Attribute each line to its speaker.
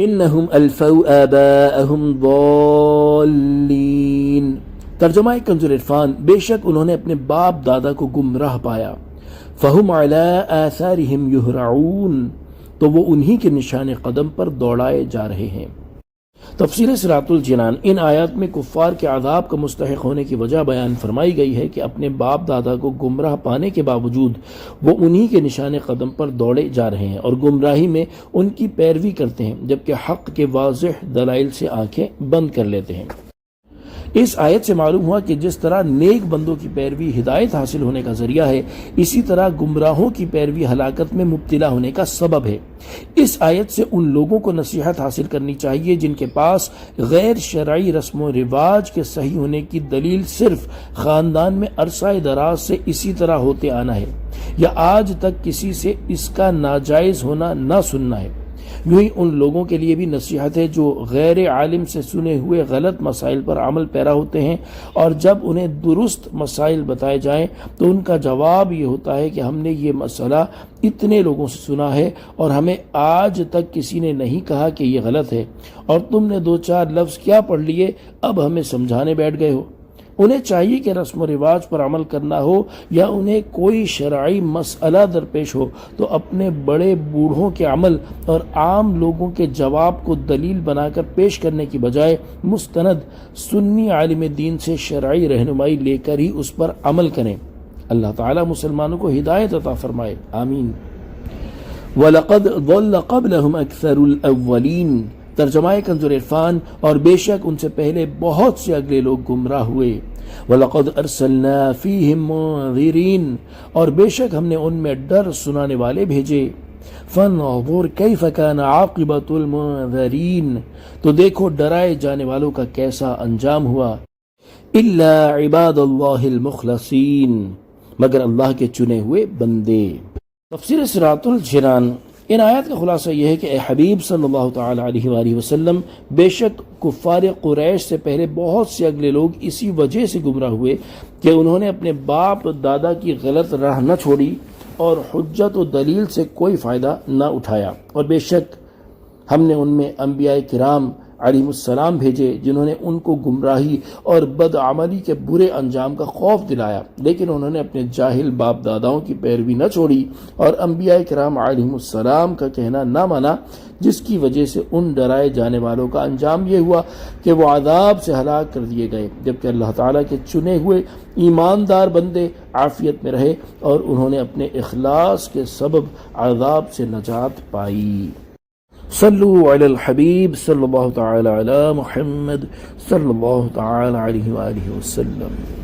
Speaker 1: انہم الفوا آباءہم ضالین۔ ترجمہ کنز العرفان، بے شک انہوں نے اپنے باپ دادا کو گمراہ پایا، فہم علی آثارہم یہرعون، تو وہ انہی کے نشان قدم پر دوڑائے جا رہے ہیں۔ تفسیر صراط الجنان، ان آیات میں کفار کے عذاب کا مستحق ہونے کی وجہ بیان فرمائی گئی ہے کہ اپنے باپ دادا کو گمراہ پانے کے باوجود وہ انہی کے نشان قدم پر دوڑے جا رہے ہیں اور گمراہی میں ان کی پیروی کرتے ہیں، جبکہ حق کے واضح دلائل سے آنکھیں بند کر لیتے ہیں۔ اس آیت سے معلوم ہوا کہ جس طرح نیک بندوں کی پیروی ہدایت حاصل ہونے کا ذریعہ ہے، اسی طرح گمراہوں کی پیروی ہلاکت میں مبتلا ہونے کا سبب ہے۔ اس آیت سے ان لوگوں کو نصیحت حاصل کرنی چاہیے جن کے پاس غیر شرعی رسم و رواج کے صحیح ہونے کی دلیل صرف خاندان میں عرصہ دراز سے اسی طرح ہوتے آنا ہے، یا آج تک کسی سے اس کا ناجائز ہونا نہ سننا ہے۔ یوں ہی ان لوگوں کے لیے بھی نصیحت ہے جو غیر عالم سے سنے ہوئے غلط مسائل پر عمل پیرا ہوتے ہیں، اور جب انہیں درست مسائل بتائے جائیں تو ان کا جواب یہ ہوتا ہے کہ ہم نے یہ مسئلہ اتنے لوگوں سے سنا ہے اور ہمیں آج تک کسی نے نہیں کہا کہ یہ غلط ہے، اور تم نے 2-4 لفظ کیا پڑھ لیے، اب ہمیں سمجھانے بیٹھ گئے ہو۔ انہیں چاہیے کہ رسم و رواج پر عمل کرنا ہو یا انہیں کوئی شرعی مسئلہ درپیش ہو تو اپنے بڑے بوڑھوں کے عمل اور عام لوگوں کے جواب کو دلیل بنا کر پیش کرنے کی بجائے مستند سنی عالم دین سے شرعی رہنمائی لے کر ہی اس پر عمل کریں۔ اللہ تعالیٰ مسلمانوں کو ہدایت عطا فرمائے، آمین۔ وَلَقَدْ ضَلَّ قَبْلَهُمْ أَكْثَرُ الْأَوَّلِينَ، ترجمہ کنز العرفان، اور بے شک ان سے پہلے بہت سے اگلے لوگ گمراہ ہوئے۔ وَلَقَدْ أَرْسَلْنَا فِيهِمْ مُنذِرِينَ، اور بے شک ہم نے ان میں ڈر سنانے والے بھیجے۔ فَانظُرْ كَيْفَ كَانَ عَاقِبَةُ الْمُنذَرِينَ، تو دیکھو ڈرائے جانے والوں کا کیسا انجام ہوا۔ إِلَّا عِبَادَ اللَّهِ الْمُخْلَصِينَ، مگر اللہ کے چنے ہوئے بندے۔ تفسیر صراط الجنان، ان آیات کا خلاصہ یہ ہے کہ اے حبیب صلی اللہ تعالی علیہ وآلہ وسلم، بے شک کفار قریش سے پہلے بہت سے اگلے لوگ اسی وجہ سے گمراہ ہوئے کہ انہوں نے اپنے باپ دادا کی غلط راہ نہ چھوڑی اور حجت و دلیل سے کوئی فائدہ نہ اٹھایا، اور بے شک ہم نے ان میں انبیاء کرام علیہ السلام بھیجے جنہوں نے ان کو گمراہی اور بدعملی کے برے انجام کا خوف دلایا، لیکن انہوں نے اپنے جاہل باپ داداؤں کی پیروی نہ چھوڑی اور انبیاء کرام علیہ السلام کا کہنا نہ مانا، جس کی وجہ سے ان ڈرائے جانے والوں کا انجام یہ ہوا کہ وہ عذاب سے ہلاک کر دیے گئے، جبکہ اللہ تعالیٰ کے چنے ہوئے ایماندار بندے عافیت میں رہے اور انہوں نے اپنے اخلاص کے سبب عذاب سے نجات پائی۔ صلو علی الحبیب صلی اللہ تعالی علی محمد صلی اللہ تعالی علیہ وآلہ وسلم۔